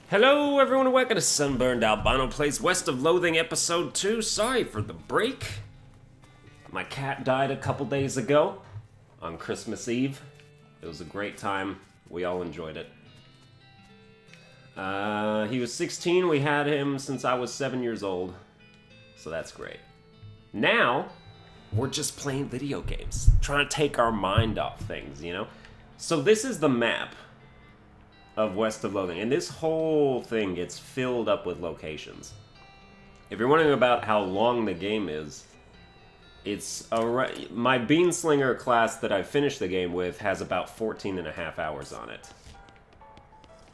Hello everyone and welcome to Sunburned Albino Plays West of Loathing Episode 2. Sorry for the break. My cat died a couple days ago on Christmas Eve. It was a great time. We all enjoyed it. He was 16. We had him since I was 7 years old. So that's great. Now, we're just playing video games. Trying to take our mind off things, you know? So this is the map of West of Loathing, and this whole thing gets filled up with locations. If you're wondering about how long the game is, it's my Beanslinger class that I finished the game with has about 14 and a half hours on it.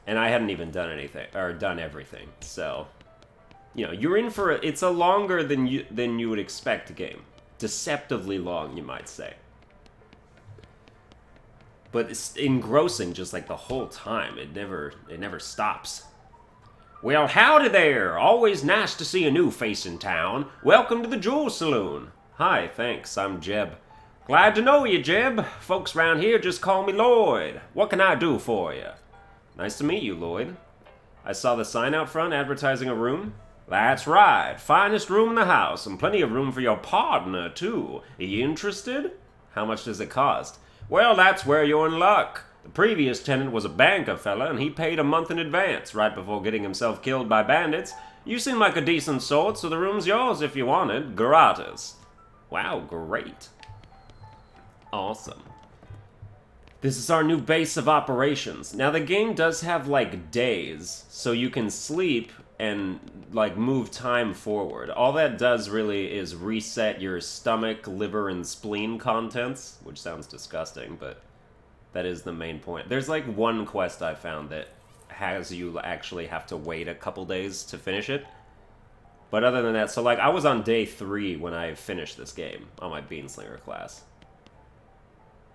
And I hadn't even done anything, or done everything, so... You know, you're in for it's a longer than you would expect game. Deceptively long, you might say. But it's engrossing just like the whole time. It never stops. Well, howdy there! Always nice to see a new face in town. Welcome to the Saloon. Hi, thanks. I'm Jeb. Glad to know you, Jeb. Folks around here just call me Lloyd. What can I do for you? Nice to meet you, Lloyd. I saw the sign out front advertising a room. That's right. Finest room in the house, and plenty of room for your partner, too. Are you interested? How much does it cost? Well, that's where you're in luck. The previous tenant was a banker fella, and he paid a month in advance, right before getting himself killed by bandits. You seem like a decent sort, so the room's yours if you want it. Gratis. Wow, great. Awesome. This is our new base of operations. Now, the game does have, like, days, so you can sleep and, like, move time forward. All that does really is reset your stomach, liver, and spleen contents, which sounds disgusting, but that is the main point. There's, like, one quest I found that has you actually have to wait a couple days to finish it. But other than that, so, like, I was on day 3 when I finished this game on my Beanslinger class.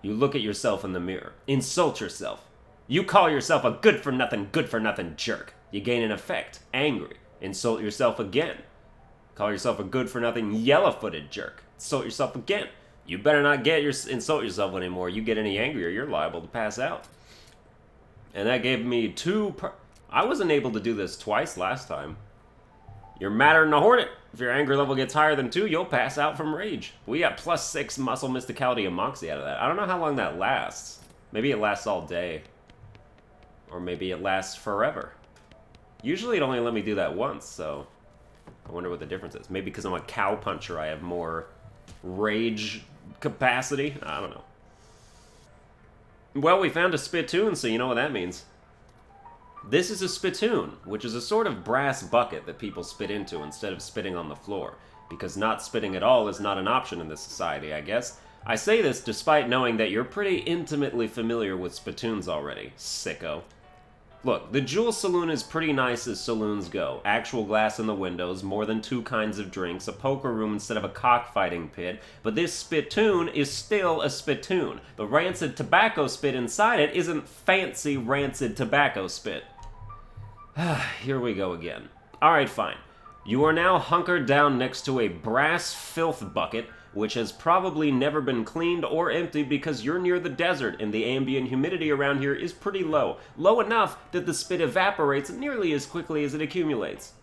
You look at yourself in the mirror. Insult yourself. You call yourself a good-for-nothing jerk. You gain an effect. Angry. Insult yourself again. Call yourself a good-for-nothing yellow-footed jerk. Insult yourself again. You better not insult yourself anymore. You get any angrier, you're liable to pass out. And that gave me I wasn't able to do this twice last time. You're madder than a hornet. If your anger level gets higher than 2, you'll pass out from rage. We got +6 muscle, mysticality, and moxie out of that. I don't know how long that lasts. Maybe it lasts all day. Or maybe it lasts forever. Usually it only let me do that once, so I wonder what the difference is. Maybe because I'm a cow puncher, I have more rage capacity? I don't know. Well, we found a spittoon, so you know what that means. This is a spittoon, which is a sort of brass bucket that people spit into instead of spitting on the floor, because not spitting at all is not an option in this society, I guess. I say this despite knowing that you're pretty intimately familiar with spittoons already, sicko. Look, the Jewel Saloon is pretty nice as saloons go. Actual glass in the windows, more than 2 kinds of drinks, a poker room instead of a cockfighting pit, but this spittoon is still a spittoon. The rancid tobacco spit inside it isn't fancy rancid tobacco spit. Here we go again. Alright, fine. You are now hunkered down next to a brass filth bucket, which has probably never been cleaned or emptied because you're near the desert and the ambient humidity around here is pretty low. Low enough that the spit evaporates nearly as quickly as it accumulates.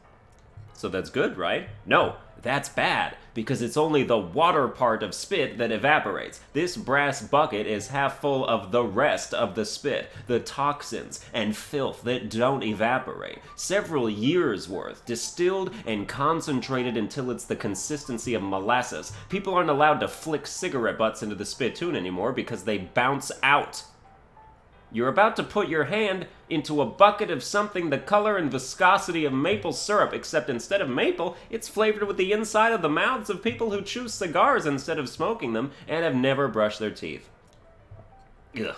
So that's good, right? No, that's bad, because it's only the water part of spit that evaporates. This brass bucket is half full of the rest of the spit, the toxins and filth that don't evaporate. Several years worth, distilled and concentrated until it's the consistency of molasses. People aren't allowed to flick cigarette butts into the spittoon anymore because they bounce out. You're about to put your hand into a bucket of something the color and viscosity of maple syrup, except instead of maple, it's flavored with the inside of the mouths of people who chew cigars instead of smoking them and have never brushed their teeth. Ugh. It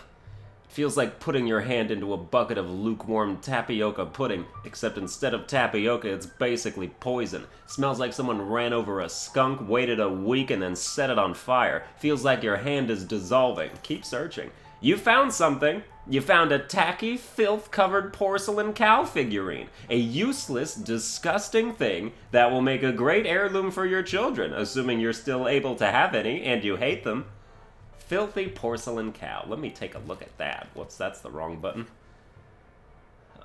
feels like putting your hand into a bucket of lukewarm tapioca pudding, except instead of tapioca, it's basically poison. Smells like someone ran over a skunk, waited a week, and then set it on fire. Feels like your hand is dissolving. Keep searching. You found something. You found a tacky, filth-covered porcelain cow figurine. A useless, disgusting thing that will make a great heirloom for your children, assuming you're still able to have any, and you hate them. Filthy porcelain cow. Let me take a look at that. That's the wrong button.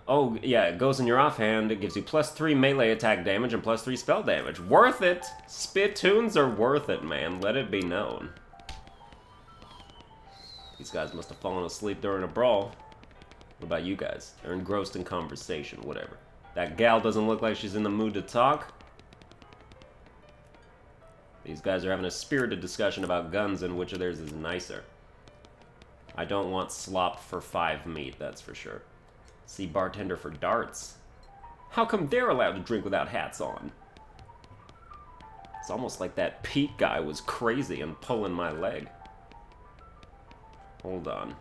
Oh, yeah, it goes in your offhand. It gives you +3 melee attack damage and +3 spell damage. Worth it! Spittoons are worth it, man. Let it be known. These guys must have fallen asleep during a brawl. What about you guys? They're engrossed in conversation, whatever. That gal doesn't look like she's in the mood to talk. These guys are having a spirited discussion about guns and which of theirs is nicer. I don't want slop for 5 meat, that's for sure. See bartender for darts. How come they're allowed to drink without hats on? It's almost like that Pete guy was crazy and pulling my leg. Hold on.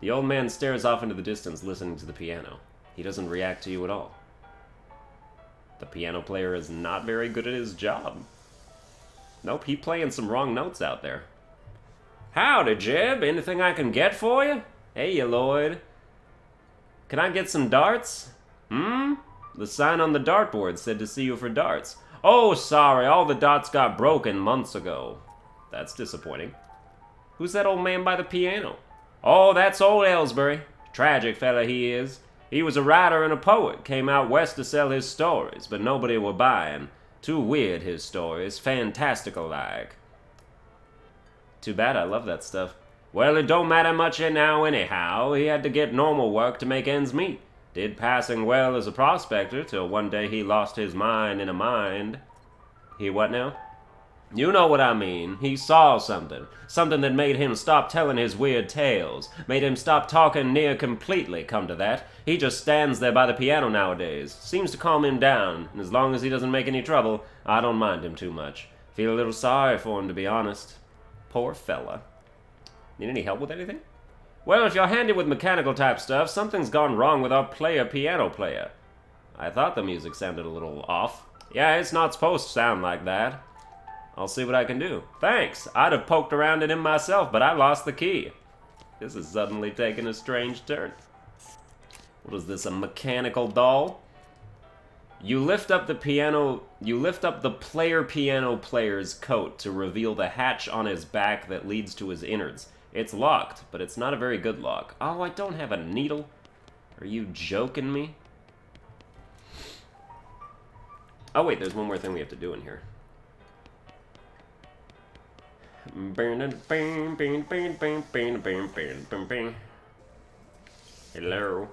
The old man stares off into the distance, listening to the piano. He doesn't react to you at all. The piano player is not very good at his job. Nope, he's playing some wrong notes out there. Howdy, Jeb. Anything I can get for you? Hey, Lloyd. Can I get some darts? The sign on the dartboard said to see you for darts. Oh, sorry, all the darts got broken months ago. That's disappointing. Who's that old man by the piano? Oh, that's old Ellsbury. Tragic fella he is. He was a writer and a poet. Came out west to sell his stories, but nobody were buying. Too weird, his stories. Fantastical-like. Too bad, I love that stuff. Well, it don't matter much now anyhow. He had to get normal work to make ends meet. Did passing well as a prospector, till one day he lost his mind in a mind. He what now? You know what I mean. He saw something. Something that made him stop telling his weird tales. Made him stop talking near completely, come to that. He just stands there by the piano nowadays. Seems to calm him down, and as long as he doesn't make any trouble, I don't mind him too much. Feel a little sorry for him, to be honest. Poor fella. Need any help with anything? Well, if you're handy with mechanical type stuff, something's gone wrong with our piano player. I thought the music sounded a little off. Yeah, it's not supposed to sound like that. I'll see what I can do. Thanks. I'd have poked around in him myself, but I lost the key. This is suddenly taking a strange turn. What is this, a mechanical doll? You lift up the piano player's coat to reveal the hatch on his back that leads to his innards. It's locked, but it's not a very good lock. Oh, I don't have a needle. Are you joking me? Oh wait, there's one more thing we have to do in here. Hello.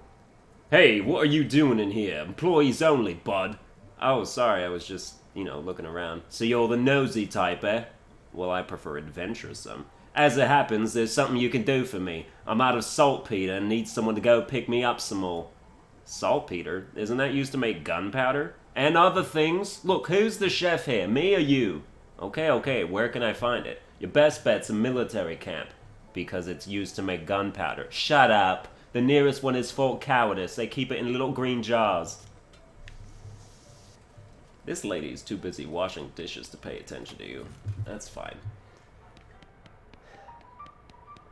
Hey, what are you doing in here? Employees only, bud. Oh, sorry, I was just, looking around. So you're the nosy type, eh? Well, I prefer adventuresome. As it happens, there's something you can do for me. I'm out of saltpeter and need someone to go pick me up some more. Saltpeter? Isn't that used to make gunpowder? And other things? Look, who's the chef here, me or you? Okay, where can I find it? Your best bet's a military camp, because it's used to make gunpowder. Shut up. The nearest one is Fort Cowardice. They keep it in little green jars. This lady's too busy washing dishes to pay attention to you. That's fine.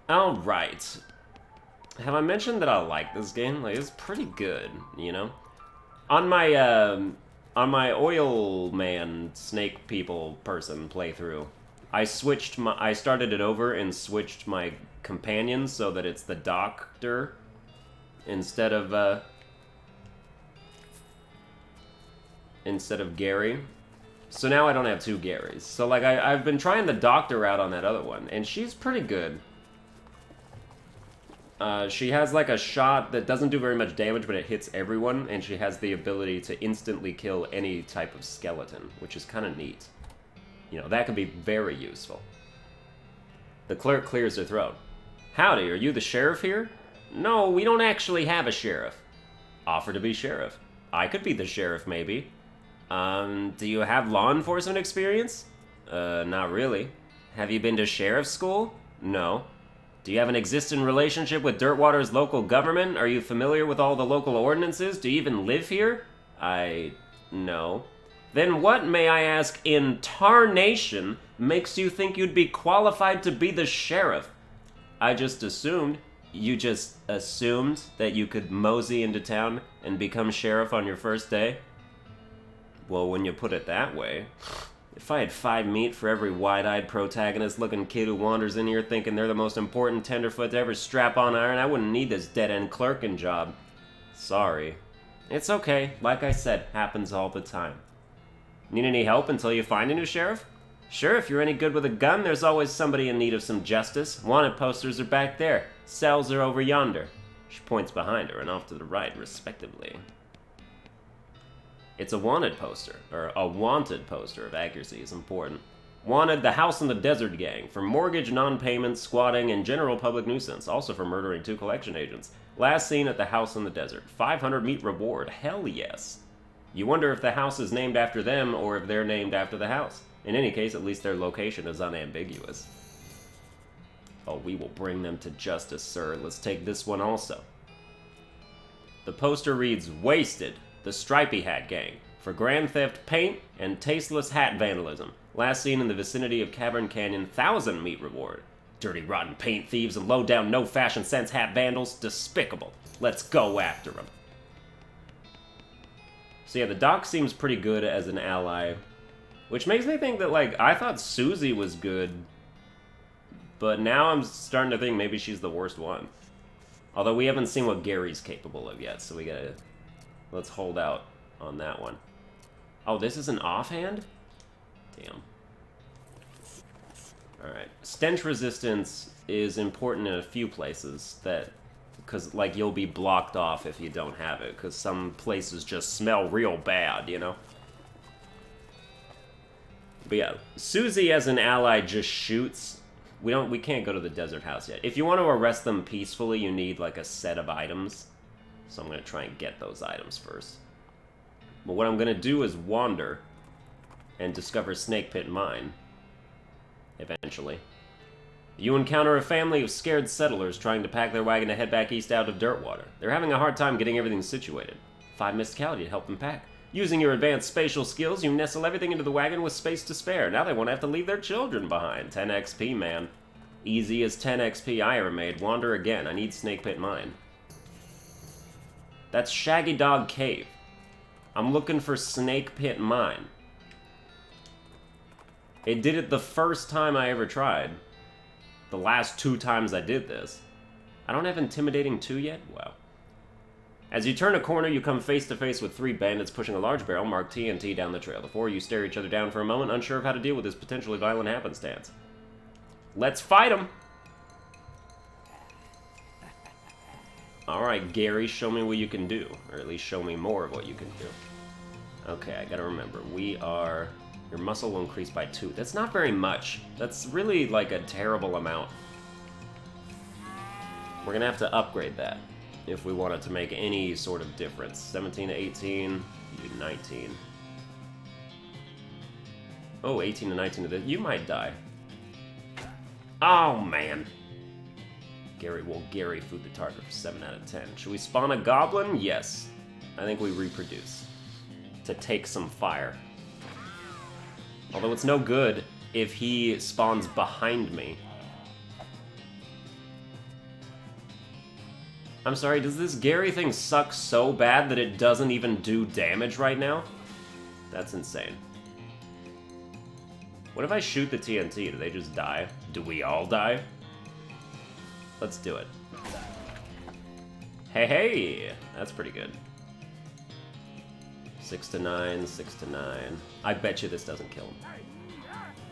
Alright. Have I mentioned that I like this game? Like, it's pretty good, On my oil man snake people person playthrough, I started it over and switched my companions so that it's the doctor instead of Gary. So now I don't have 2 Garys. So like I've been trying the doctor out on that other one, and she's pretty good. She has like a shot that doesn't do very much damage, but it hits everyone, and she has the ability to instantly kill any type of skeleton, which is kind of neat. That can be very useful. The clerk clears her throat. Howdy, are you the sheriff here? No, we don't actually have a sheriff. Offer to be sheriff. I could be the sheriff, maybe. Do you have law enforcement experience? Not really. Have you been to sheriff's school? No. Do you have an existing relationship with Dirtwater's local government? Are you familiar with all the local ordinances? Do you even live here? No. Then what, may I ask, in tarnation makes you think you'd be qualified to be the sheriff? I just assumed. You just assumed that you could mosey into town and become sheriff on your first day? Well, when you put it that way, if I had 5 meat for every wide-eyed protagonist-looking kid who wanders in here thinking they're the most important tenderfoot to ever strap on iron, I wouldn't need this dead-end clerking job. Sorry. It's okay. Like I said, happens all the time. Need any help until you find a new sheriff? Sure, if you're any good with a gun, there's always somebody in need of some justice. Wanted posters are back there. Cells are over yonder. She points behind her and off to the right, respectively. It's a wanted poster, or a wanted poster, if accuracy is important. Wanted, the House in the Desert Gang, for mortgage non-payment, squatting, and general public nuisance. Also for murdering 2 collection agents. Last seen at the House in the Desert. 500 meat reward. Hell yes. You wonder if the house is named after them, or if they're named after the house. In any case, at least their location is unambiguous. Oh, we will bring them to justice, sir. Let's take this one also. The poster reads, Wasted, the Stripey Hat Gang, for grand theft paint and tasteless hat vandalism. Last seen in the vicinity of Cavern Canyon, 1,000 meat reward. Dirty, rotten paint thieves and low-down, no-fashion sense hat vandals. Despicable. Let's go after them. So yeah, the doc seems pretty good as an ally, which makes me think that, like, I thought Susie was good, but now I'm starting to think maybe she's the worst one. Although we haven't seen what Gary's capable of yet, so we gotta... Let's hold out on that one. Oh, this is an offhand? Damn. Alright. Stench resistance is important in a few places that... Because, like, you'll be blocked off if you don't have it, because some places just smell real bad, you know? But yeah, Susie as an ally just shoots. We can't go to the desert house yet. If you want to arrest them peacefully, you need, like, a set of items. So I'm going to try and get those items first. But what I'm going to do is wander and discover Snakepit Mine. Eventually. You encounter a family of scared settlers trying to pack their wagon to head back east out of Dirtwater. They're having a hard time getting everything situated. 5 mysticality to help them pack. Using your advanced spatial skills, you nestle everything into the wagon with space to spare. Now they won't have to leave their children behind. 10 XP, man. Easy as 10 XP I ever made. Wander again. I need Snakepit Mine. That's Shaggy Dog Cave. I'm looking for Snakepit Mine. It did it the first time I ever tried. The last 2 times I did this. I don't have Intimidating 2 yet? Wow. As you turn a corner, you come face to face with 3 bandits pushing a large barrel marked TNT down the trail. The 4 of you stare each other down for a moment, unsure of how to deal with this potentially violent happenstance. Let's fight them! Alright, Gary, show me what you can do. Or at least show me more of what you can do. Okay, I gotta remember. We are... Your muscle will increase by 2. That's not very much. That's really, like, a terrible amount. We're gonna have to upgrade that if we want it to make any sort of difference. 17 to 18, 19. Oh, 18 to 19 to this. You might die. Oh, man. Gary will Gary food the target for 7 out of 10. Should we spawn a goblin? Yes. I think we reproduce. To take some fire. Although it's no good if he spawns behind me. I'm sorry, does this Gary thing suck so bad that it doesn't even do damage right now? That's insane. What if I shoot the TNT? Do they just die? Do we all die? Let's do it. Hey, hey! That's pretty good. 6 to 9, 6 to 9. I bet you this doesn't kill him.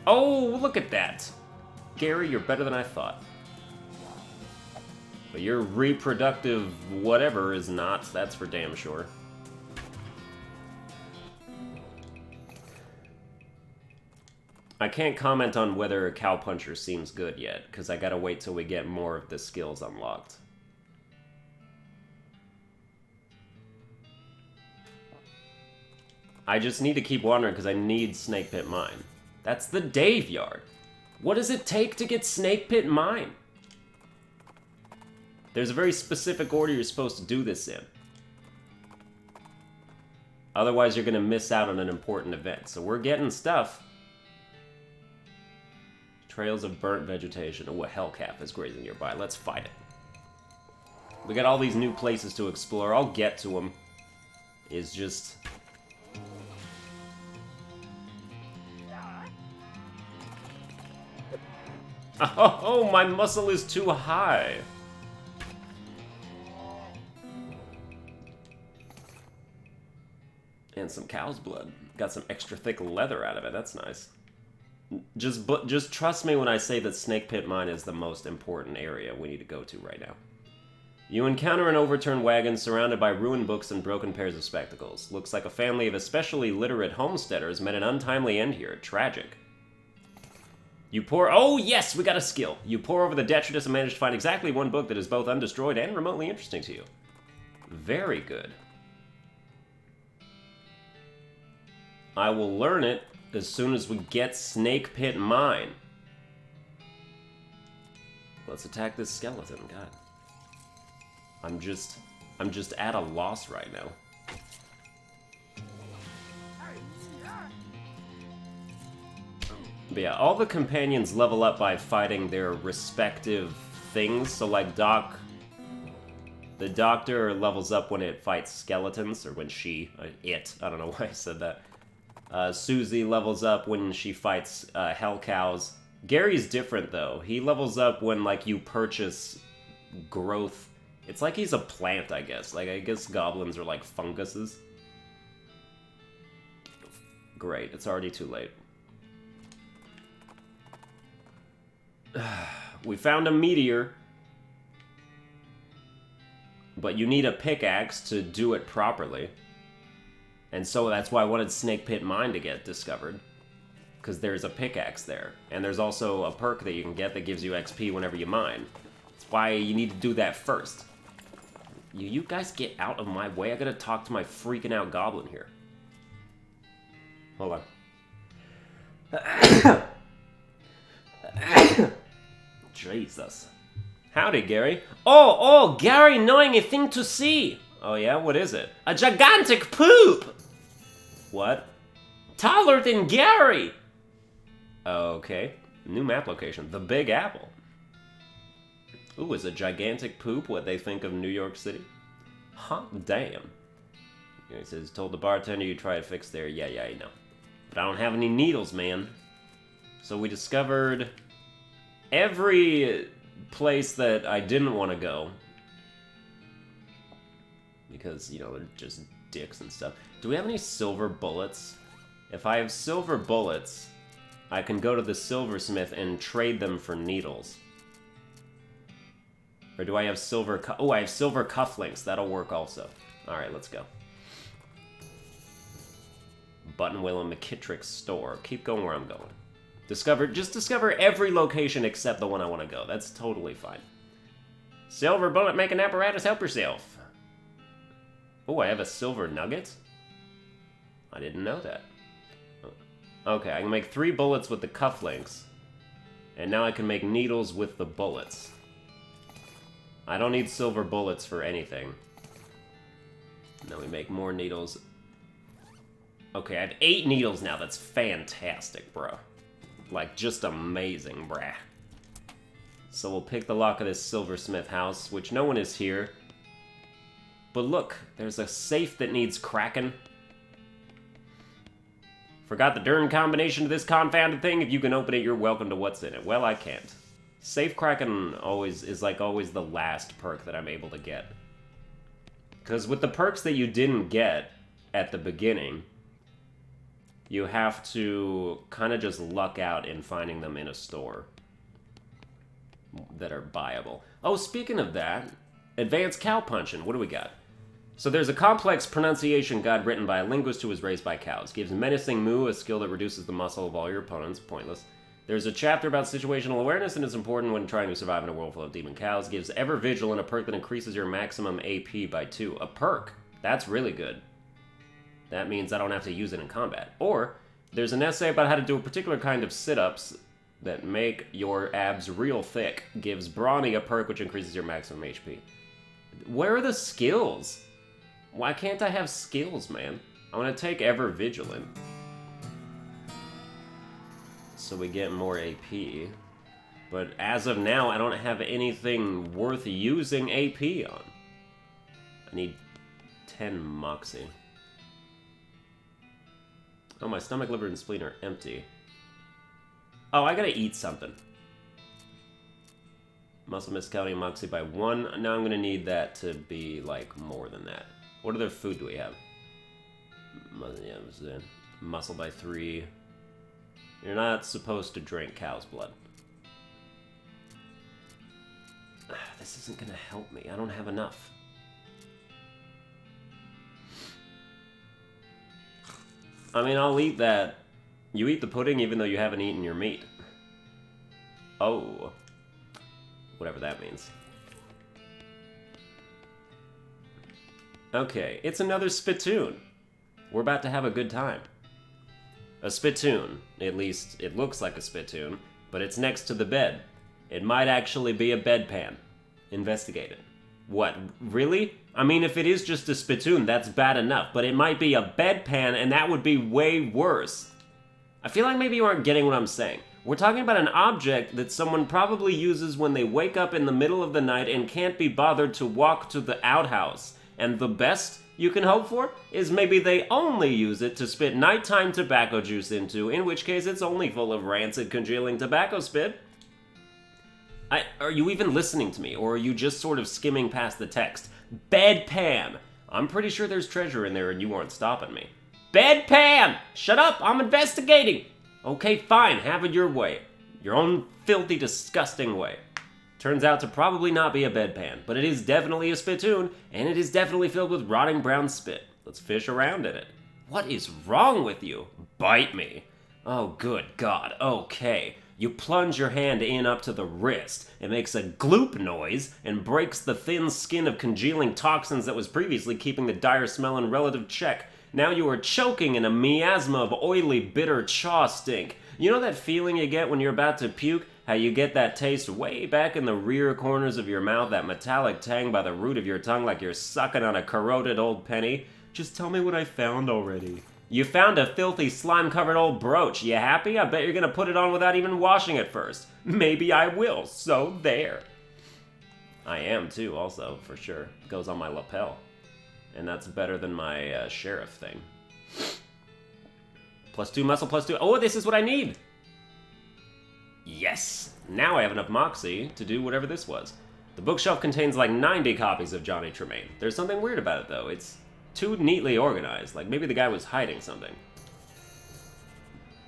Oh, look at that! Gary, you're better than I thought. But your reproductive whatever is not, that's for damn sure. I can't comment on whether Cowpuncher seems good yet, because I gotta wait till we get more of the skills unlocked. I just need to keep wandering because I need Snakepit Mine. That's the Dave Yard. What does it take to get Snakepit Mine? There's a very specific order you're supposed to do this in. Otherwise, you're going to miss out on an important event. So we're getting stuff. Trails of burnt vegetation. Oh, a hellcat is grazing nearby. Let's fight it. We got all these new places to explore. I'll get to them. It's just... Oh, my muscle is too high. And some cow's blood. Got some extra thick leather out of it. That's nice. Just trust me when I say that Snakepit Mine is the most important area we need to go to right now. You encounter an overturned wagon surrounded by ruined books and broken pairs of spectacles. Looks like a family of especially literate homesteaders met an untimely end here. Tragic. You pour... Oh, yes! We got a skill. You pour over the detritus and manage to find exactly one book that is both undestroyed and remotely interesting to you. Very good. I will learn it as soon as we get Snakepit Mine. Let's attack this skeleton. God. I'm just at a loss right now. But yeah, all the companions level up by fighting their respective things. So like the doctor levels up when it fights skeletons, or when I don't know why I said that. Susie levels up when she fights hell cows. Gary's different though. He levels up when like you purchase growth. It's like he's a plant, I guess. Like, I guess goblins are like funguses. Great, it's already too late. We found a meteor. But you need a pickaxe to do it properly. And so that's why I wanted Snakepit Mine to get discovered. Because there's a pickaxe there. And there's also a perk that you can get that gives you XP whenever you mine. That's why you need to do that first. You guys get out of my way. I gotta talk to my freaking out goblin here. Hold on. Jesus. Howdy, Gary. Oh, Gary, knowing a thing to see. Oh yeah, what is it? A gigantic poop! What? Taller than Gary! Okay. New map location. The Big Apple. Ooh, is a gigantic poop what they think of New York City? Hot damn. He says, told the bartender you try to fix there. Yeah, I know. But I don't have any needles, man. So we discovered every place that I didn't want to go. Because, you know, they're just dicks and stuff. Do we have any silver bullets? If I have silver bullets, I can go to the silversmith and trade them for needles. Or do I have silver... Oh, I have silver cufflinks. That'll work also. Alright, let's go. Buttonwell and McKittrick's store. Keep going where I'm going. Just discover every location except the one I want to go. That's totally fine. Silver bullet making apparatus, help yourself. Oh, I have a silver nugget? I didn't know that. Okay, I can make 3 bullets with the cufflinks. And now I can make needles with the bullets. I don't need silver bullets for anything. Now we make more needles. Okay, I have 8 needles now. That's fantastic, bro. Like, just amazing, bruh. So we'll pick the lock of this silversmith house, which no one is here. But look, there's a safe that needs cracking. Forgot the darn combination to this confounded thing. If you can open it, you're welcome to what's in it. Well, I can't. Safe cracking always is like always the last perk that I'm able to get. Because with the perks that you didn't get at the beginning, you have to kind of just luck out in finding them in a store that are buyable. Oh, speaking of that, advanced cow punching. What do we got? So there's a complex pronunciation guide written by a linguist who was raised by cows. Gives menacing moo, a skill that reduces the muscle of all your opponents. Pointless. There's a chapter about situational awareness and is important when trying to survive in a world full of demon cows. Gives ever vigilant, a perk that increases your maximum AP by 2. A perk. That's really good. That means I don't have to use it in combat. Or there's an essay about how to do a particular kind of sit-ups that make your abs real thick. Gives brawny, a perk which increases your maximum HP. Where are the skills? Why can't I have skills, man? I want to take ever vigilant. So we get more AP. But as of now, I don't have anything worth using AP on. I need 10 moxie. Oh, my stomach, liver, and spleen are empty. Oh, I gotta eat something. Muscle miscounting moxie by 1. Now I'm gonna need that to be, like, more than that. What other food do we have? Yeah, it was, muscle by 3. You're not supposed to drink cow's blood. This isn't gonna help me. I don't have enough. I mean, I'll eat that. You eat the pudding even though you haven't eaten your meat. Oh. Whatever that means. Okay, it's another spittoon. We're about to have a good time. A spittoon. At least, it looks like a spittoon, but it's next to the bed. It might actually be a bedpan. Investigate it. What, really? I mean, if it is just a spittoon, that's bad enough, but it might be a bedpan, and that would be way worse. I feel like maybe you aren't getting what I'm saying. We're talking about an object that someone probably uses when they wake up in the middle of the night and can't be bothered to walk to the outhouse. And the best you can hope for is maybe they only use it to spit nighttime tobacco juice into, in which case it's only full of rancid, congealing tobacco spit. Are you even listening to me, or are you just sort of skimming past the text? Bedpan! I'm pretty sure there's treasure in there and you aren't stopping me. Bedpan! Shut up! I'm investigating! Okay, fine, have it your way. Your own filthy, disgusting way. Turns out to probably not be a bedpan, but it is definitely a spittoon, and it is definitely filled with rotting brown spit. Let's fish around in it. What is wrong with you? Bite me. Oh, good God. Okay. You plunge your hand in up to the wrist. It makes a gloop noise and breaks the thin skin of congealing toxins that was previously keeping the dire smell in relative check. Now you are choking in a miasma of oily, bitter chaw stink. You know that feeling you get when you're about to puke? How you get that taste way back in the rear corners of your mouth, that metallic tang by the root of your tongue like you're sucking on a corroded old penny? Just tell me what I found already. You found a filthy, slime-covered old brooch. You happy? I bet you're gonna put it on without even washing it first. Maybe I will, so there. I am too, also, for sure. It goes on my lapel. And that's better than my sheriff thing. +2 muscle, +2. Oh, this is what I need! Yes! Now I have enough moxie to do whatever this was. The bookshelf contains like 90 copies of Johnny Tremaine. There's something weird about it, though. It's too neatly organized, like maybe the guy was hiding something.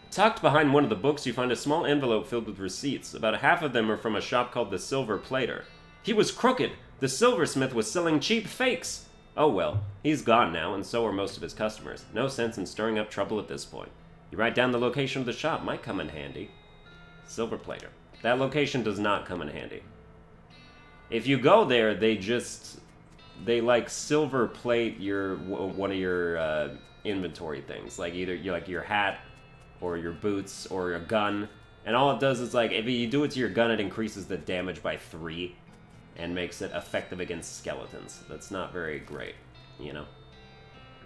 Tucked behind one of the books, you find a small envelope filled with receipts. About half of them are from a shop called the Silver Plater. He was crooked! The silversmith was selling cheap fakes! Oh well, he's gone now, and so are most of his customers. No sense in stirring up trouble at this point. You write down the location of the shop, might come in handy. Silver Plater. That location does not come in handy. If you go there, they like silver plate one of your inventory things, like either your hat or your boots or your gun, and all it does is like if you do it to your gun, it increases the damage by 3 and makes it effective against skeletons. That's not very great, you know.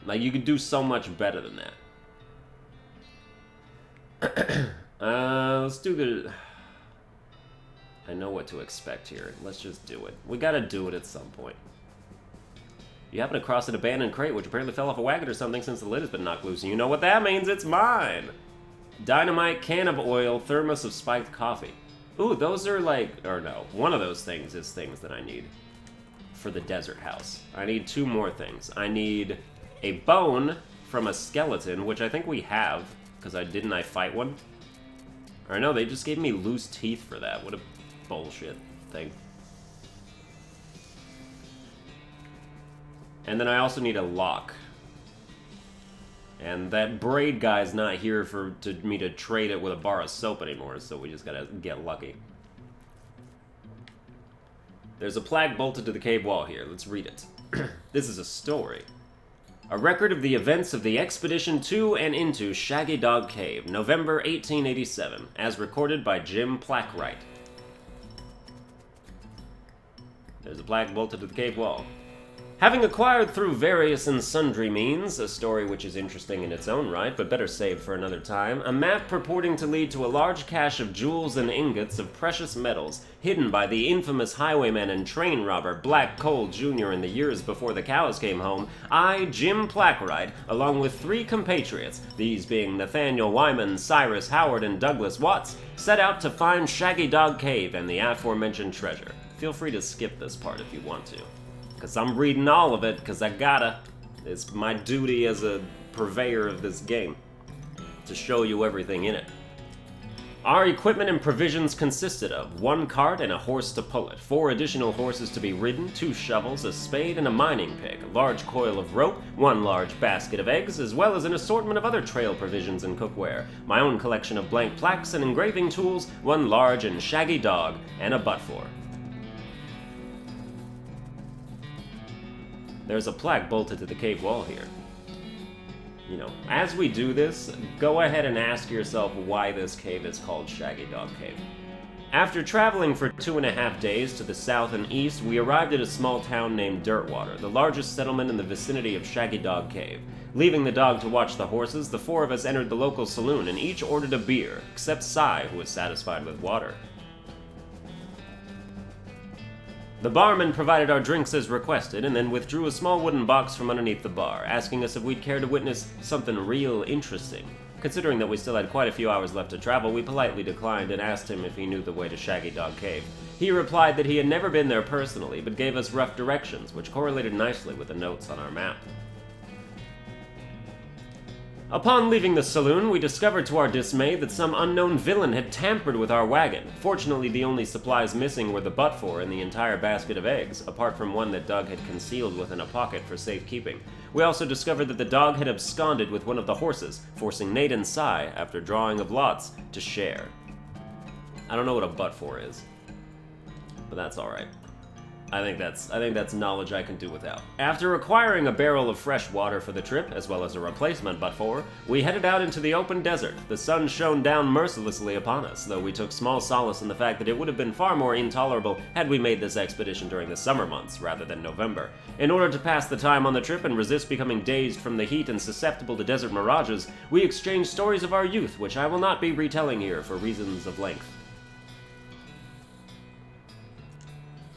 Like you could do so much better than that. Let's do the. I know what to expect here. Let's just do it. We gotta do it at some point. You happen across an abandoned crate, which apparently fell off a wagon or something since the lid has been knocked loose, and you know what that means, it's mine! Dynamite, can of oil, thermos of spiked coffee. Ooh, those are like, or no, one of those things is things that I need for the desert house. I need 2 more things. I need a bone from a skeleton, which I think we have, because didn't I fight one? Or no, they just gave me loose teeth for that. What a bullshit thing. And then I also need a lock. And that braid guy's not here for me to trade it with a bar of soap anymore, so we just gotta get lucky. There's a plaque bolted to the cave wall here. Let's read it. This is a story. A record of the events of the expedition to and into Shaggy Dog Cave, November 1887, as recorded by Jim Plackwright. There's a plaque bolted to the cave wall. Having acquired through various and sundry means, a story which is interesting in its own right, but better saved for another time, a map purporting to lead to a large cache of jewels and ingots of precious metals, hidden by the infamous highwayman and train robber Black Cole Jr. in the years before the cows came home, I, Jim Plackwright, along with 3 compatriots, these being Nathaniel Wyman, Cyrus Howard, and Douglas Watts, set out to find Shaggy Dog Cave and the aforementioned treasure. Feel free to skip this part if you want to. Because I'm reading all of it, because I gotta. It's my duty as a purveyor of this game to show you everything in it. Our equipment and provisions consisted of 1 cart and a horse to pull it, 4 additional horses to be ridden, 2 shovels, a spade, and a mining pick, a large coil of rope, 1 large basket of eggs, as well as an assortment of other trail provisions and cookware, my own collection of blank plaques and engraving tools, 1 large and shaggy dog, and a butt-for. There's a plaque bolted to the cave wall here. You know, as we do this, go ahead and ask yourself why this cave is called Shaggy Dog Cave. After traveling for 2.5 days to the south and east, we arrived at a small town named Dirtwater, the largest settlement in the vicinity of Shaggy Dog Cave. Leaving the dog to watch the horses, the 4 of us entered the local saloon and each ordered a beer, except Sai, who was satisfied with water. The barman provided our drinks as requested, and then withdrew a small wooden box from underneath the bar, asking us if we'd care to witness something real interesting. Considering that we still had quite a few hours left to travel, we politely declined and asked him if he knew the way to Shaggy Dog Cave. He replied that he had never been there personally, but gave us rough directions, which correlated nicely with the notes on our map. Upon leaving the saloon, we discovered to our dismay that some unknown villain had tampered with our wagon. Fortunately, the only supplies missing were the butt-for and the entire basket of eggs, apart from one that Doug had concealed within a pocket for safekeeping. We also discovered that the dog had absconded with one of the horses, forcing Nate and Sai, after drawing of lots, to share. I don't know what a butt-for is, but that's alright. I think that's knowledge I can do without. After acquiring a barrel of fresh water for the trip, as well as a replacement butt-for, we headed out into the open desert. The sun shone down mercilessly upon us, though we took small solace in the fact that it would have been far more intolerable had we made this expedition during the summer months rather than November. In order to pass the time on the trip and resist becoming dazed from the heat and susceptible to desert mirages, we exchanged stories of our youth, which I will not be retelling here for reasons of length.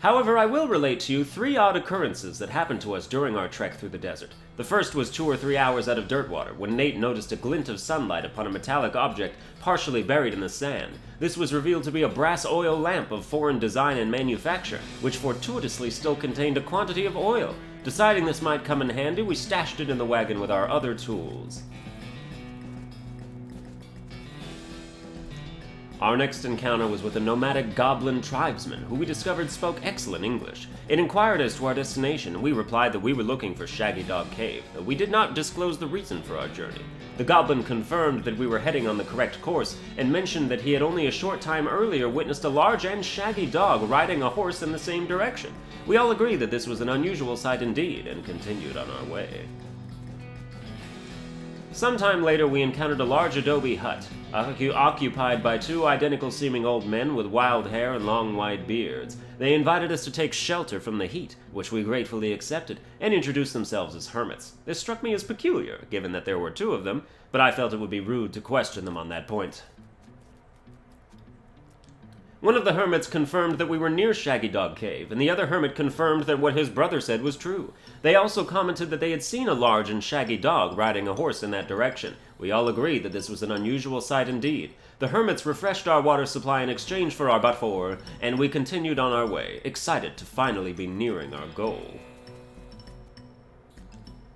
However, I will relate to you 3 odd occurrences that happened to us during our trek through the desert. The first was 2 or 3 hours out of Dirtwater, when Nate noticed a glint of sunlight upon a metallic object partially buried in the sand. This was revealed to be a brass oil lamp of foreign design and manufacture, which fortuitously still contained a quantity of oil. Deciding this might come in handy, we stashed it in the wagon with our other tools. Our next encounter was with a nomadic goblin tribesman, who we discovered spoke excellent English. It inquired as to our destination, and we replied that we were looking for Shaggy Dog Cave, though we did not disclose the reason for our journey. The goblin confirmed that we were heading on the correct course, and mentioned that he had only a short time earlier witnessed a large and shaggy dog riding a horse in the same direction. We all agreed that this was an unusual sight indeed, and continued on our way. Sometime later, we encountered a large adobe hut, occupied by 2 identical-seeming old men with wild hair and long white beards. They invited us to take shelter from the heat, which we gratefully accepted, and introduced themselves as hermits. This struck me as peculiar, given that there were 2 of them, but I felt it would be rude to question them on that point. One of the hermits confirmed that we were near Shaggy Dog Cave, and the other hermit confirmed that what his brother said was true. They also commented that they had seen a large and shaggy dog riding a horse in that direction. We all agreed that this was an unusual sight indeed. The hermits refreshed our water supply in exchange for our butt-for, and we continued on our way, excited to finally be nearing our goal.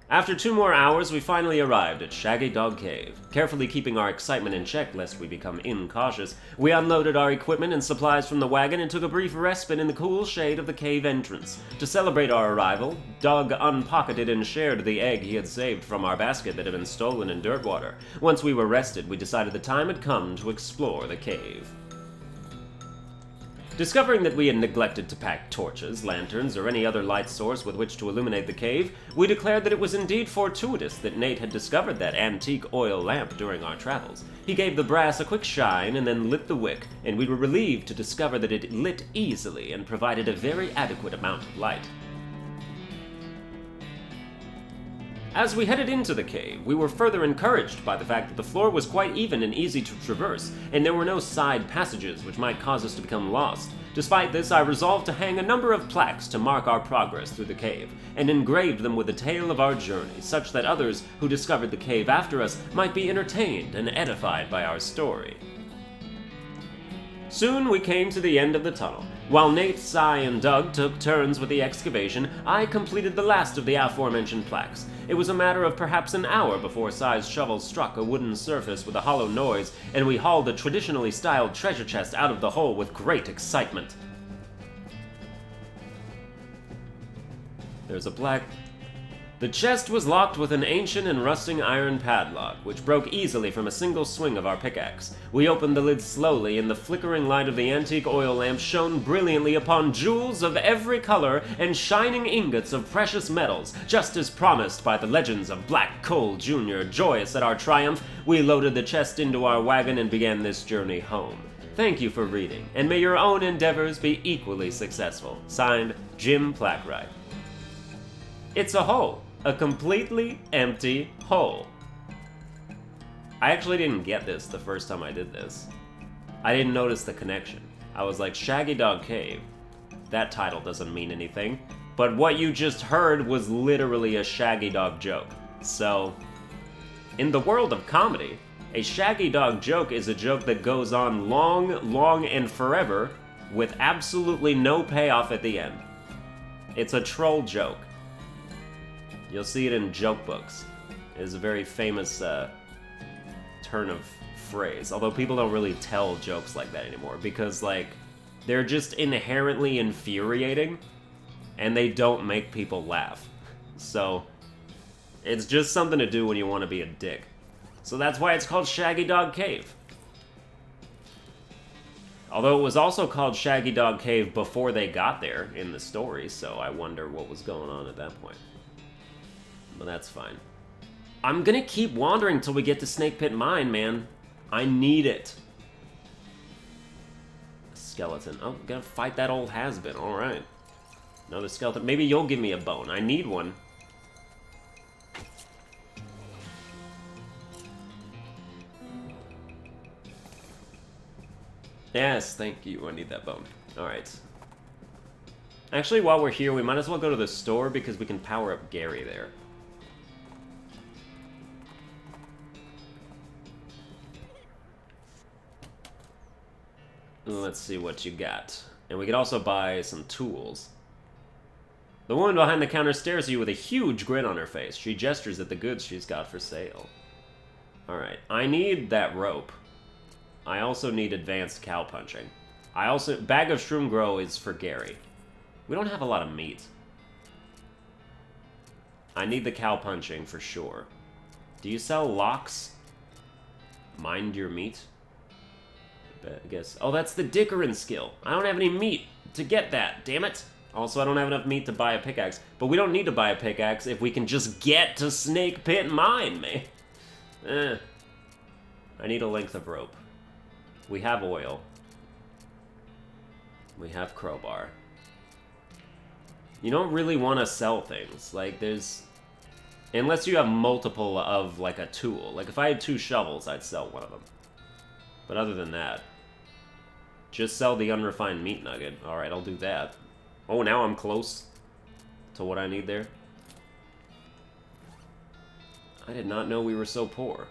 After 2 more hours, we finally arrived at Shaggy Dog Cave. Carefully keeping our excitement in check lest we become incautious, we unloaded our equipment and supplies from the wagon and took a brief respite in the cool shade of the cave entrance. To celebrate our arrival, Doug unpocketed and shared the egg he had saved from our basket that had been stolen in Dirtwater. Once we were rested, we decided the time had come to explore the cave. Discovering that we had neglected to pack torches, lanterns, or any other light source with which to illuminate the cave, we declared that it was indeed fortuitous that Nate had discovered that antique oil lamp during our travels. He gave the brass a quick shine and then lit the wick, and we were relieved to discover that it lit easily and provided a very adequate amount of light. As we headed into the cave, we were further encouraged by the fact that the floor was quite even and easy to traverse, and there were no side passages which might cause us to become lost. Despite this, I resolved to hang a number of plaques to mark our progress through the cave, and engraved them with the tale of our journey, such that others who discovered the cave after us might be entertained and edified by our story. Soon we came to the end of the tunnel. While Nate, Cy, and Doug took turns with the excavation, I completed the last of the aforementioned plaques. It was a matter of perhaps an hour before Cy's shovel struck a wooden surface with a hollow noise, and we hauled the traditionally styled treasure chest out of the hole with great excitement. There's a black... The chest was locked with an ancient and rusting iron padlock, which broke easily from a single swing of our pickaxe. We opened the lid slowly, and the flickering light of the antique oil lamp shone brilliantly upon jewels of every color and shining ingots of precious metals, just as promised by the legends of Black Cole Jr. Joyous at our triumph, we loaded the chest into our wagon and began this journey home. Thank you for reading, and may your own endeavors be equally successful. Signed, Jim Plackwright. It's a hole. A completely empty hole. I actually didn't get this the first time I did this. I didn't notice the connection. I was like, Shaggy Dog Cave. That title doesn't mean anything. But what you just heard was literally a Shaggy Dog joke. So, in the world of comedy, a Shaggy Dog joke is a joke that goes on long, and forever with absolutely no payoff at the end. It's a troll joke. You'll see it in joke books. It is a very famous turn of phrase. Although people don't really tell jokes like that anymore because, like, they're just inherently infuriating and they don't make people laugh. So, it's just something to do when you want to be a dick. So that's why it's called Shaggy Dog Cave. Although it was also called Shaggy Dog Cave before they got there in the story, so I wonder what was going on at that point. But that's fine. I'm gonna keep wandering till we get to Snakepit Mine, man. I need it. Skeleton. Oh, gotta fight that old has-been. Alright. Another skeleton. Maybe you'll give me a bone. I need one. Yes, thank you. I need that bone. Alright. Actually, while we're here, we might as well go to the store because we can power up Gary there. Let's see what you got. And we could also buy some tools. The woman behind the counter stares at you with a huge grin on her face. She gestures at the goods she's got for sale. Alright, I need that rope. I also need advanced cow punching. Bag of Shroom Grow is for Gary. We don't have a lot of meat. I need the cow punching for sure. Do you sell locks? Mind your meat? I guess. Oh, that's the Dickerin skill. I don't have any meat to get that, damn it. Also, I don't have enough meat to buy a pickaxe. But we don't need to buy a pickaxe if we can just get to Snakepit Mine, man. I need a length of rope. We have oil. We have crowbar. You don't really want to sell things. Like, there's... Unless you have multiple of, like, a tool. Like, if I had 2 shovels, I'd sell one of them. But other than that... Just sell the unrefined meat nugget. Alright, I'll do that. Oh, now I'm close to what I need there. I did not know we were so poor.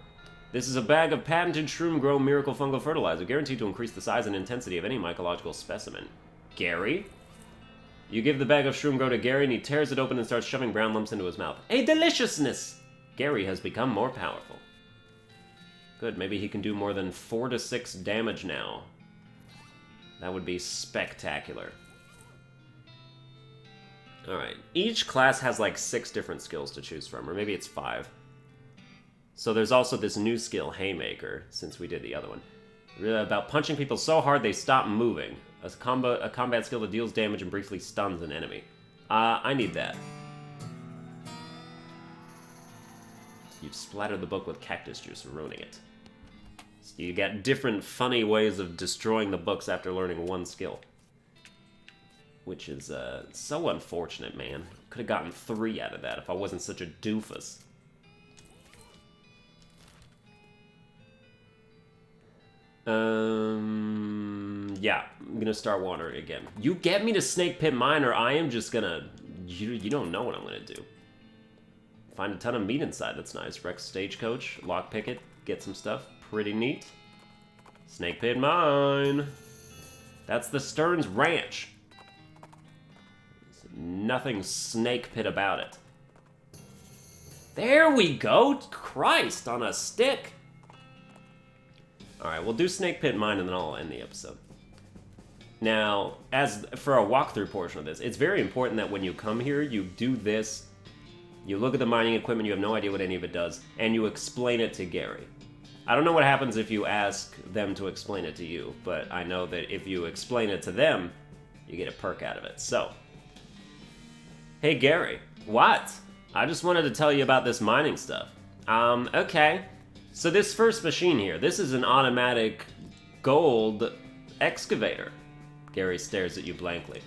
This is a bag of patented Shroom Grow Miracle Fungal Fertilizer, guaranteed to increase the size and intensity of any mycological specimen. Gary? You give the bag of Shroom Grow to Gary, and he tears it open and starts shoving brown lumps into his mouth. A deliciousness! Gary has become more powerful. Good, maybe he can do more than 4 to 6 damage now. That would be spectacular. Alright, each class has like 6 different skills to choose from, or maybe it's 5. So there's also this new skill, Haymaker, since we did the other one. Really about punching people so hard they stop moving. A combat skill that deals damage and briefly stuns an enemy. I need that. You've splattered the book with cactus juice, ruining it. So you got different funny ways of destroying the books after learning one skill. Which is so unfortunate, man. Could have gotten 3 out of that if I wasn't such a doofus. Yeah, I'm gonna start wandering again. You get me to Snakepit Mine or I am just gonna... You don't know what I'm gonna do. Find a ton of meat inside, that's nice. Wreck Stagecoach, lockpick it, get some stuff. Pretty neat. Snakepit Mine. That's the Stearns Ranch. There's nothing Snakepit about it. There we go! Christ, on a stick! Alright, we'll do Snakepit mine and then I'll end the episode. Now, as for a walkthrough portion of this, it's very important that when you come here, you do this, you look at the mining equipment, you have no idea what any of it does, and you explain it to Gary. I don't know what happens if you ask them to explain it to you, but I know that if you explain it to them, you get a perk out of it. So, hey Gary, what? I just wanted to tell you about this mining stuff. Okay. So this first machine here, this is an automatic gold excavator. Gary stares at you blankly.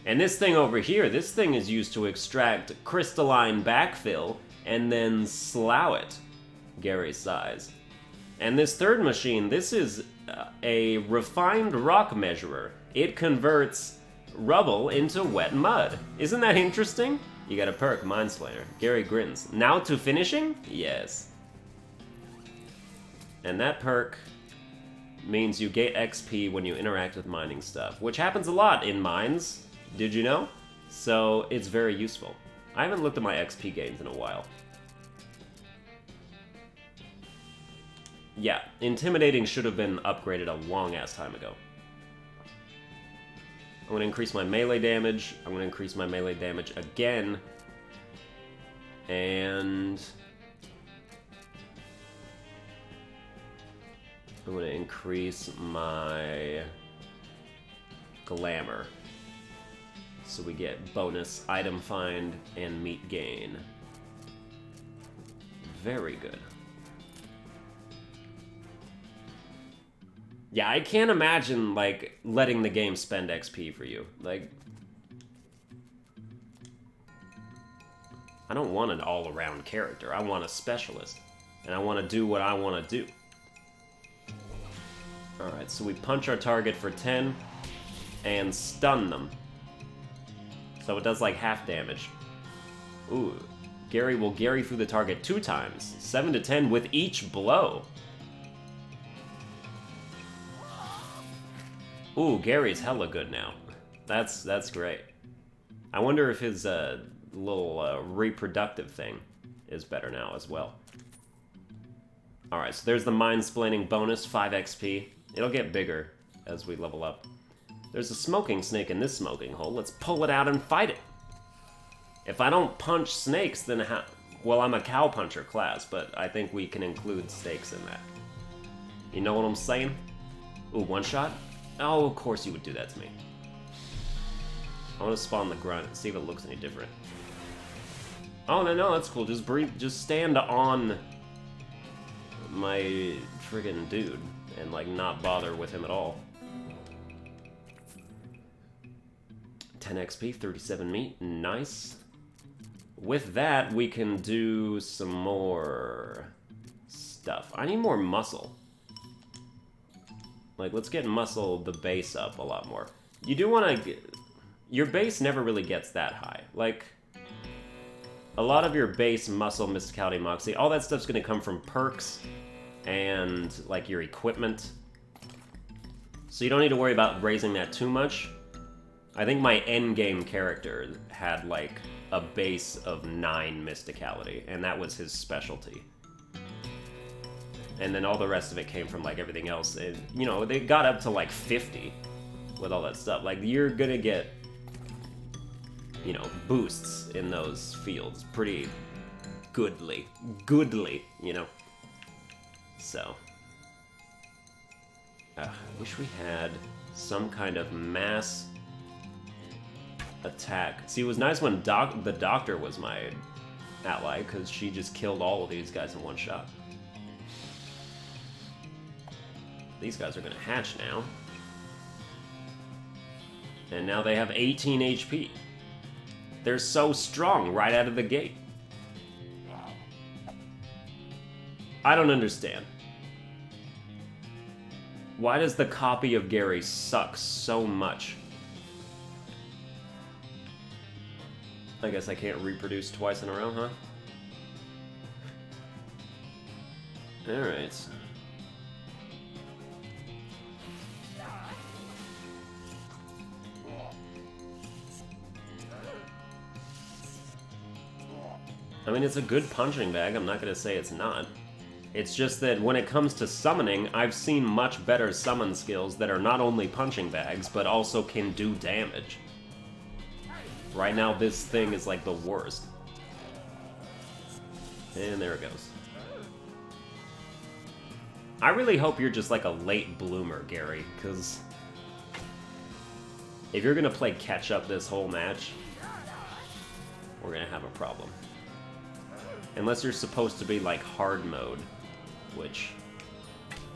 And this thing over here, this thing is used to extract crystalline backfill and then slough it. Gary sighs. And this third machine, this is a refined rock measurer. It converts rubble into wet mud. Isn't that interesting? You got a perk, Minesplainer. Gary grins. Now to finishing? Yes. And that perk means you get XP when you interact with mining stuff, which happens a lot in mines, did you know? So it's very useful. I haven't looked at my XP gains in a while. Yeah, Intimidating should have been upgraded a long-ass time ago. I'm going to increase my melee damage, I'm going to increase my melee damage again, and I'm going to increase my glamour. So we get bonus item find and meat gain. Very good. Yeah, I can't imagine, like, letting the game spend XP for you. Like, I don't want an all-around character. I want a specialist. And I want to do what I want to do. Alright, so we punch our target for 10 and stun them. So it does like half damage. Ooh, Gary will Gary through the target 2 times. 7 to 10 with each blow. Ooh, Gary's hella good now. That's great. I wonder if his little reproductive thing is better now as well. Alright, so there's the Minesplaining bonus, 5 XP. It'll get bigger as we level up. There's a smoking snake in this smoking hole. Let's pull it out and fight it. If I don't punch snakes, then how? Well, I'm a cowpuncher class, but I think we can include snakes in that. You know what I'm saying? Ooh, one shot? Oh, of course you would do that to me. I want to spawn the grunt and see if it looks any different. Oh, no, that's cool. Just breathe, just stand on my friggin' dude and, like, not bother with him at all. 10 XP, 37 meat, nice. With that, we can do some more stuff. I need more muscle. Like, let's get muscle, the base up a lot more. You do want to... Your base never really gets that high. Like, a lot of your base muscle, mysticality, moxie, all that stuff's going to come from perks and, like, your equipment. So you don't need to worry about raising that too much. I think my endgame character had, like, a base of 9 mysticality, and that was his specialty. And then all the rest of it came from, like, everything else. And, you know, they got up to, like, 50 with all that stuff. Like, you're gonna get, you know, boosts in those fields. Pretty goodly, you know? So. I wish we had some kind of mass attack. See, it was nice when the doctor was my ally, because she just killed all of these guys in one shot. These guys are gonna hatch now. And now they have 18 HP. They're so strong right out of the gate. I don't understand. Why does the copy of Gary suck so much? I guess I can't reproduce twice in a row, huh? Alright. mean, it's a good punching bag, I'm not gonna say it's not. It's just that when it comes to summoning, I've seen much better summon skills that are not only punching bags, but also can do damage. Right now, this thing is like the worst. And there it goes. I really hope you're just like a late bloomer, Gary, because if you're gonna play catch-up this whole match, we're gonna have a problem. Unless you're supposed to be like hard mode, which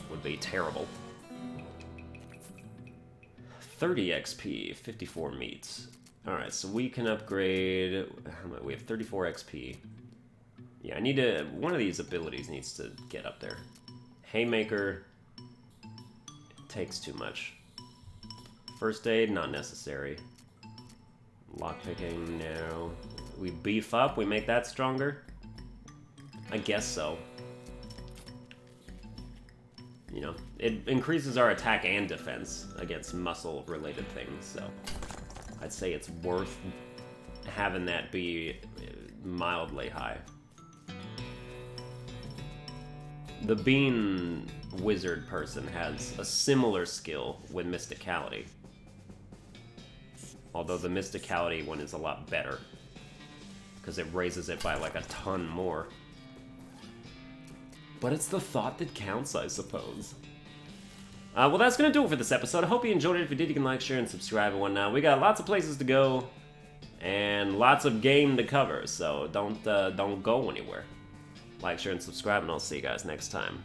would be terrible. 30 XP, 54 meats. Alright, so we can upgrade... How much? We have 34 XP. Yeah, I need to... One of these abilities needs to get up there. Haymaker... It takes too much. First aid, not necessary. Lockpicking, no. We beef up, we make that stronger? I guess so. You know, it increases our attack and defense against muscle-related things, so... I'd say it's worth having that be mildly high. The Bean Wizard person has a similar skill with Mysticality. Although the Mysticality one is a lot better. Because it raises it by like a ton more. But it's the thought that counts, I suppose. Well, that's going to do it for this episode. I hope you enjoyed it. If you did, you can like, share, and subscribe and whatnot. We got lots of places to go and lots of game to cover, so don't go anywhere. Like, share, and subscribe, and I'll see you guys next time.